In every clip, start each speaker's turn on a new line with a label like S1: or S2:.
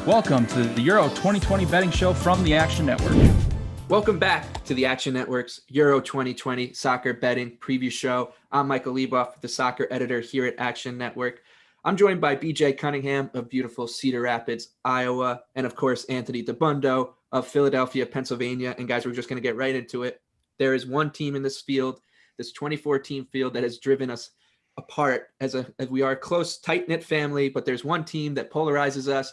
S1: Welcome to the Euro 2020 betting show from the Action Network.
S2: Welcome back to the Action Network's Euro 2020 soccer betting preview show. I'm Michael Lieboff, the soccer editor here at Action Network. I'm joined by BJ Cunningham of beautiful Cedar Rapids, Iowa, and of course, Anthony DeBundo of Philadelphia, Pennsylvania. And guys, we're just going to get right into it. There is one team in this field, this 24-team field, that has driven us apart as we are a close, tight-knit family, but there's one team that polarizes us.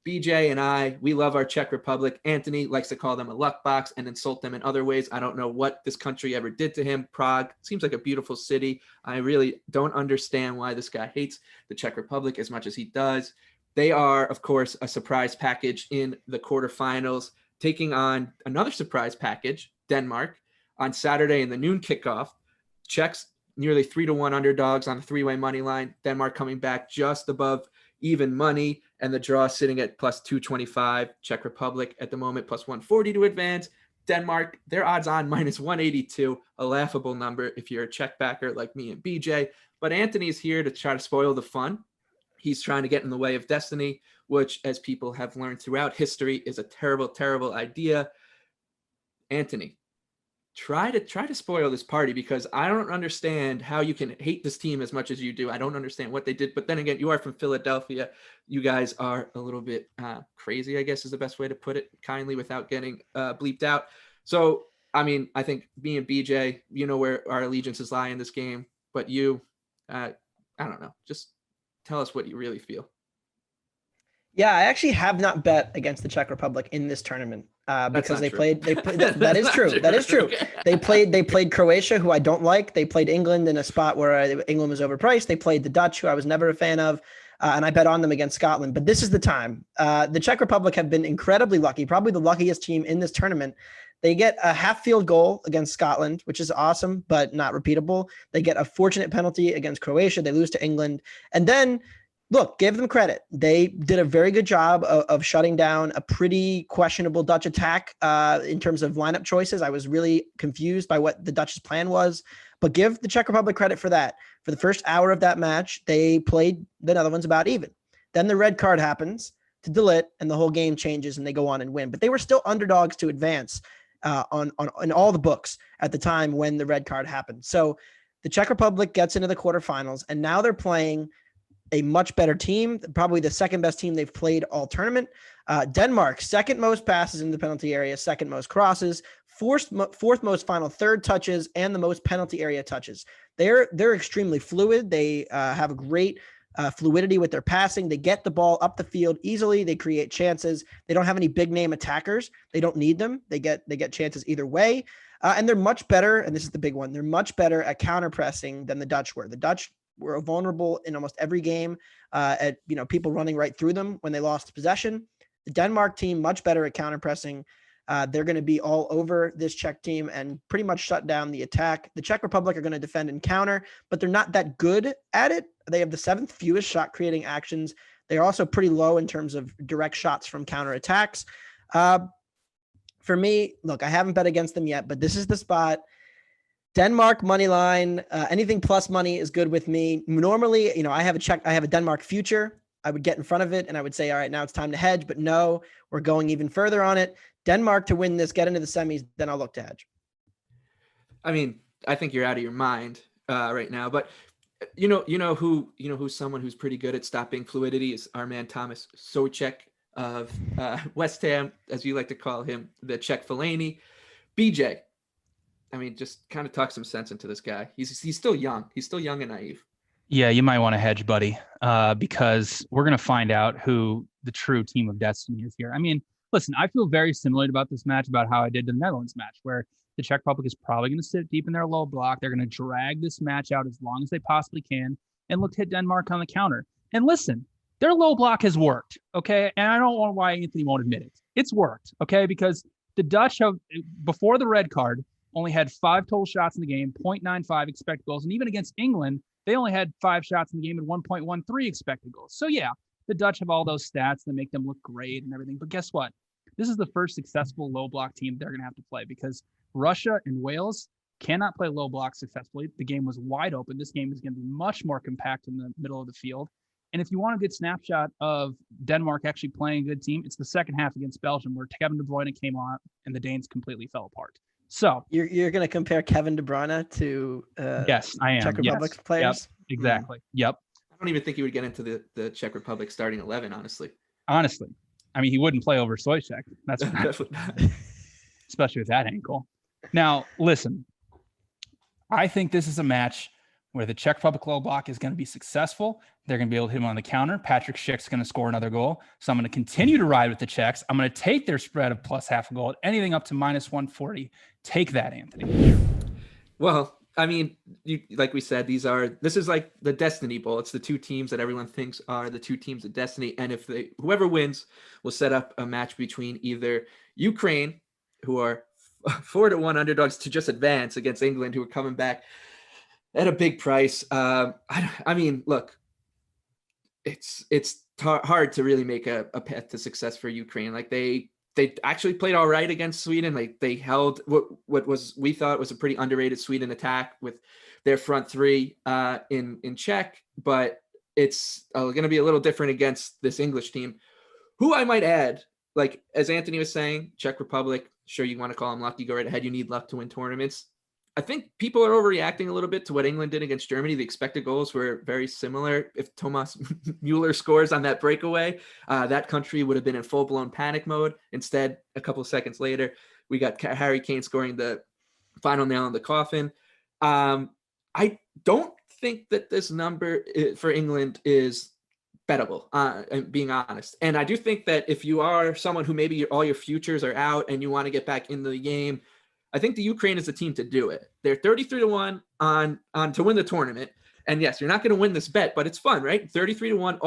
S2: BJ and I, we love our Czech Republic. Anthony likes to call them a luck box and insult them in other ways. I don't know what this country ever did to him. Prague seems like a beautiful city. I really don't understand why this guy hates the Czech Republic as much as he does. They are, of course, a surprise package in the quarterfinals, taking on another surprise package, Denmark, on Saturday in the noon kickoff. Czechs nearly 3-1 underdogs on the three-way money line. Denmark coming back just above even money, and the draw sitting at plus 225. Czech Republic at the moment plus 140 to advance. Denmark, their odds on minus 182, a laughable number if you're a Czech backer like me and BJ. But Anthony's here to try to spoil the fun. He's trying to get in the way of destiny, which, as people have learned throughout history, is a terrible, terrible idea. Anthony, try to spoil this party, because I don't understand how you can hate this team as much as you do. I don't understand what they did. But then again, you are from Philadelphia. You guys are a little bit crazy, I guess is the best way to put it kindly without getting bleeped out. So, I mean, I think me and BJ, you know where our allegiances lie in this game. But you, I don't know. Just tell us what you really feel.
S3: Yeah, I actually have not bet against the Czech Republic in this tournament because they played. That is true. That is true. Okay. They played Croatia, who I don't like. They played England in a spot where England was overpriced. They played the Dutch, who I was never a fan of, and I bet on them against Scotland. But this is the time. The Czech Republic have been incredibly lucky, probably the luckiest team in this tournament. They get a half field goal against Scotland, which is awesome, but not repeatable. They get a fortunate penalty against Croatia. They lose to England, and then. Look, give them credit. They did a very good job of shutting down a pretty questionable Dutch attack in terms of lineup choices. I was really confused by what the Dutch's plan was, but give the Czech Republic credit for that. For the first hour of that match, they played the Netherlands about even. Then the red card happens to De Ligt, and the whole game changes, and they go on and win. But they were still underdogs to advance on all the books at the time when the red card happened. So the Czech Republic gets into the quarterfinals, and now they're playing a much better team, probably the second best team they've played all tournament. Denmark, second most passes in the penalty area, second most crosses, fourth most final third touches, and the most penalty area touches. They're extremely fluid. They have a great fluidity with their passing. They get the ball up the field easily. They create chances. They don't have any big name attackers. They don't need them. They get chances either way. And they're much better, and this is the big one, they're much better at counter pressing than the Dutch were. The Dutch were vulnerable in almost every game at people running right through them when they lost possession. The Denmark team, much better at counter pressing. They're going to be all over this Czech team and pretty much shut down the attack. The Czech Republic are going to defend and counter, but they're not that good at it. They have the seventh fewest shot creating actions. They're also pretty low in terms of direct shots from counter attacks. For me, look, I haven't bet against them yet, but this is the spot. Denmark money line, anything plus money is good with me. Normally, I have a Denmark future. I would get in front of it and I would say, all right, now it's time to hedge, but no, we're going even further on it. Denmark to win this, get into the semis, then I'll look to hedge.
S2: I mean, I think you're out of your mind right now, but who's someone who's pretty good at stopping fluidity is our man Thomas Souček of West Ham, as you like to call him, the Czech Fellaini. BJ, I mean, just kind of talk some sense into this guy. He's still young. He's still young and naive.
S1: Yeah, you might want to hedge, buddy, because we're going to find out who the true team of destiny is here. I mean, listen, I feel very similar about this match about how I did the Netherlands match, where the Czech Republic is probably going to sit deep in their low block. They're going to drag this match out as long as they possibly can and look to hit Denmark on the counter. And listen, their low block has worked, okay? And I don't know why Anthony won't admit it. It's worked, okay? Because the Dutch have, before the red card, only had 5 total shots in the game, 0.95 expected goals. And even against England, they only had 5 shots in the game and 1.13 expected goals. So yeah, the Dutch have all those stats that make them look great and everything. But guess what? This is the first successful low block team they're going to have to play, because Russia and Wales cannot play low block successfully. The game was wide open. This game is going to be much more compact in the middle of the field. And if you want a good snapshot of Denmark actually playing a good team, it's the second half against Belgium where Kevin De Bruyne came on and the Danes completely fell apart. So
S3: you're going to compare Kevin De Bruyne to
S1: yes, I am.
S3: Czech Republic players?
S1: Yep, exactly. Yep.
S2: I don't even think he would get into the Czech Republic starting 11, honestly.
S1: Honestly. I mean, he wouldn't play over Stoichek. That's especially with that ankle. Now, listen, I think this is a match where the Czech Republic low block is going to be successful. They're going to be able to hit him on the counter. Patrick Schick's going to score another goal. So I'm going to continue to ride with the Czechs. I'm going to take their spread of plus half a goal. Anything up to minus 140. Take that, Anthony.
S2: Well, I mean, like we said, this is like the Destiny Bowl. It's the two teams that everyone thinks are the two teams of destiny. And if whoever wins will set up a match between either Ukraine, who are 4-1 underdogs to just advance, against England, who are coming back at a big price. I mean, look, it's hard to really make a path to success for Ukraine. Like they actually played all right against Sweden. Like they held what we thought was a pretty underrated Sweden attack with their front three in Czech, but it's going to be a little different against this English team, who I might add, like as Anthony was saying, Czech Republic, sure, you want to call them lucky, go right ahead. You need luck to win tournaments. I think people are overreacting a little bit to what England did against Germany. The expected goals were very similar. If Thomas Müller scores on that breakaway, that country would have been in full-blown panic mode. Instead, a couple of seconds later, we got Harry Kane scoring the final nail in the coffin. I don't think that this number for England is bettable, being honest. And I do think that if you are someone who maybe all your futures are out and you want to get back into the game, I think the Ukraine is the team to do it. They're 33-1 on to win the tournament. And yes, you're not going to win this bet, but it's fun, right? 33-1.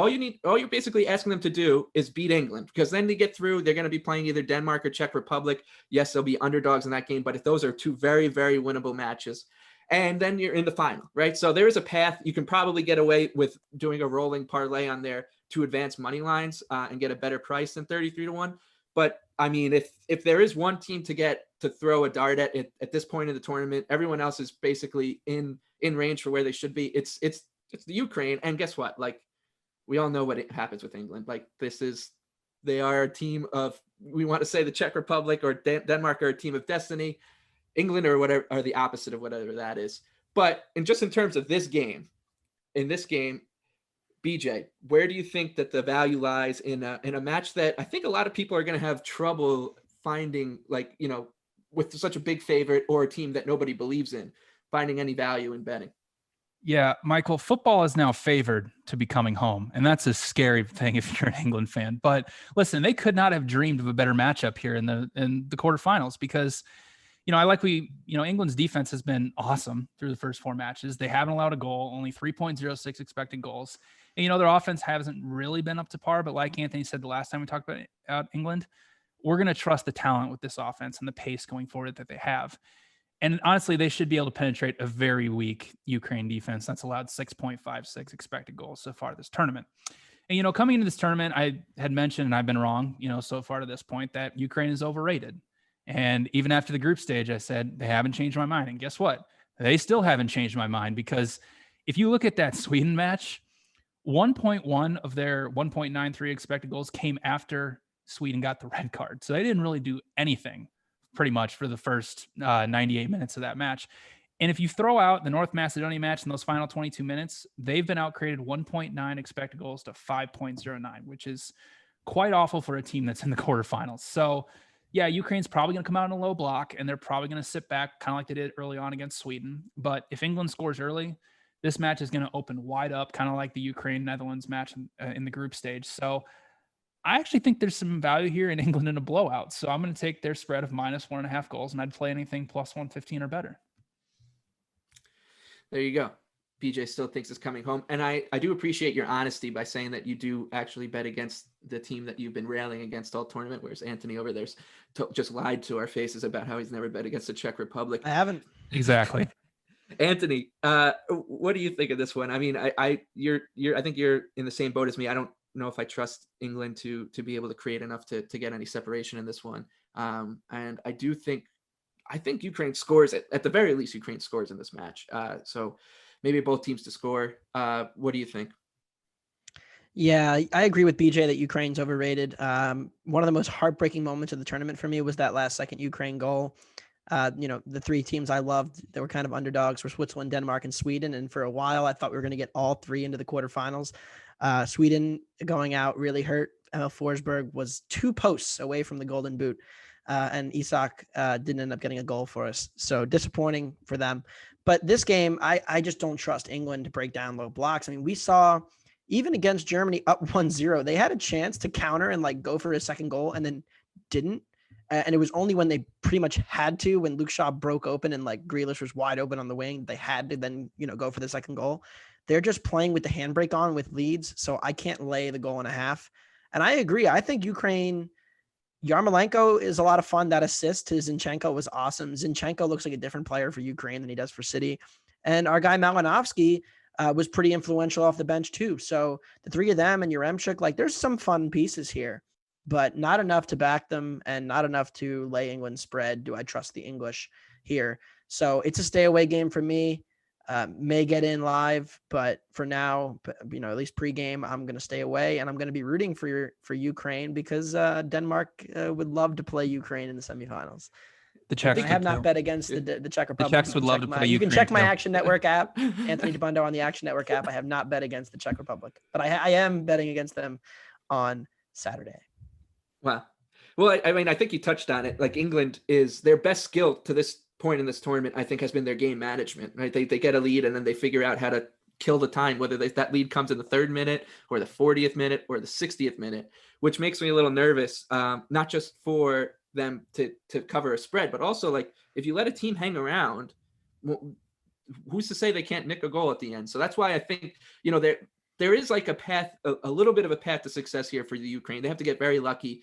S2: All you're basically asking them to do is beat England, because then they get through. They're going to be playing either Denmark or Czech Republic. Yes, they'll be underdogs in that game, but if those are two very, very winnable matches, and then you're in the final, right? So there is a path. You can probably get away with doing a rolling parlay on there to advance money lines and get a better price than 33-1. But I mean, if there is one team to throw a dart at this point in the tournament, everyone else is basically in range for where they should be. It's the Ukraine. And guess what? Like, we all know what happens with England. Like, they are a team of, we want to say the Czech Republic or Denmark are a team of destiny. England or whatever are the opposite of whatever that is. But in terms of this game, BJ, where do you think that the value lies in a match that I think a lot of people are going to have trouble finding, like, you know, with such a big favorite or a team that nobody believes in, finding any value in betting?
S1: Yeah, Michael, football is now favored to be coming home, and that's a scary thing if you're an England fan. But listen, they could not have dreamed of a better matchup here in the quarterfinals, because, you know, England's defense has been awesome through the first four matches. They haven't allowed a goal, only 3.06 expected goals. And, you know, their offense hasn't really been up to par, but like Anthony said the last time we talked about England, we're going to trust the talent with this offense and the pace going forward that they have. And honestly, they should be able to penetrate a very weak Ukraine defense that's allowed 6.56 expected goals so far this tournament. And, you know, coming into this tournament, I had mentioned, and I've been wrong, you know, so far to this point, that Ukraine is overrated. And even after the group stage, I said, they haven't changed my mind. And guess what? They still haven't changed my mind, because if you look at that Sweden match, 1.1 of their 1.93 expected goals came after Sweden got the red card. So they didn't really do anything pretty much for the first 98 minutes of that match. And if you throw out the North Macedonia match in those final 22 minutes, they've been outcreated 1.9 expected goals to 5.09, which is quite awful for a team that's in the quarterfinals. So yeah, Ukraine's probably going to come out in a low block, and they're probably going to sit back kind of like they did early on against Sweden. But if England scores early, this match is going to open wide up, kind of like the Ukraine-Netherlands match in the group stage. So I actually think there's some value here in England in a blowout. So I'm going to take their spread of minus 1.5 goals, and I'd play anything plus 115 or better.
S2: There you go. BJ still thinks it's coming home. And I do appreciate your honesty by saying that you do actually bet against the team that you've been railing against all tournament, whereas Anthony over there's just lied to our faces about how he's never bet against the Czech Republic.
S3: I haven't.
S1: Exactly.
S2: Anthony, what do you think of this one? I mean, I think you're in the same boat as me. I don't know if I trust England to be able to create enough to get any separation in this one. And I think Ukraine scores at the very least. Ukraine scores in this match. So maybe both teams to score. What do you think?
S3: Yeah, I agree with BJ that Ukraine's overrated. One of the most heartbreaking moments of the tournament for me was that last second Ukraine goal. The three teams I loved that were kind of underdogs were Switzerland, Denmark, and Sweden. And for a while, I thought we were going to get all three into the quarterfinals. Sweden going out really hurt. Emil Forsberg was 2 posts away from the golden boot. And Isak didn't end up getting a goal for us. So disappointing for them. But this game, I just don't trust England to break down low blocks. I mean, we saw even against Germany up 1-0, they had a chance to counter and like go for a second goal and then didn't. And it was only when they pretty much had to, when Luke Shaw broke open and like Grealish was wide open on the wing, they had to then, go for the second goal. They're just playing with the handbrake on with Leeds. So I can't lay the goal and a half. And I agree. I think Ukraine, Yarmolenko is a lot of fun. That assist to Zinchenko was awesome. Zinchenko looks like a different player for Ukraine than he does for City. And our guy Malinovsky was pretty influential off the bench too. So the three of them and Yaremchuk, like there's some fun pieces here, but not enough to back them and not enough to lay England spread. Do I trust the English here? So it's a stay away game for me. May get in live, but for now, at least pregame, I'm going to stay away and I'm going to be rooting for Ukraine because Denmark would love to play Ukraine in the semifinals.
S1: The Czechs
S3: I have not bet against the Czech Republic.
S1: The Czechs would love to play Ukraine.
S3: You can check my Action Network app, Anthony DeBundo on the Action Network app. I have not bet against the Czech Republic, but I am betting against them on Saturday.
S2: Wow. Well, I mean, I think you touched on it. Like England is their best skill to this point in this tournament, I think, has been their game management, right? They get a lead and then they figure out how to kill the time, whether that lead comes in the 3rd minute or the 40th minute or the 60th minute, which makes me a little nervous, not just for them to cover a spread, but also like if you let a team hang around, who's to say they can't nick a goal at the end? So that's why I think, there is like a path, a little bit of a path to success here for the Ukraine. They have to get very lucky.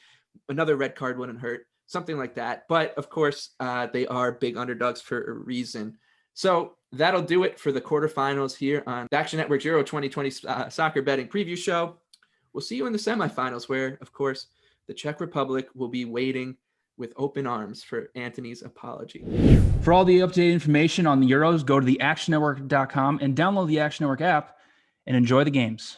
S2: Another red card wouldn't hurt, something like that. But of course, they are big underdogs for a reason. So that'll do it for the quarterfinals here on the Action Network's Euro 2020 soccer betting preview show. We'll see you in the semifinals where, of course, the Czech Republic will be waiting with open arms for Anthony's apology.
S1: For all the updated information on the Euros, go to theactionnetwork.com and download the Action Network app and enjoy the games.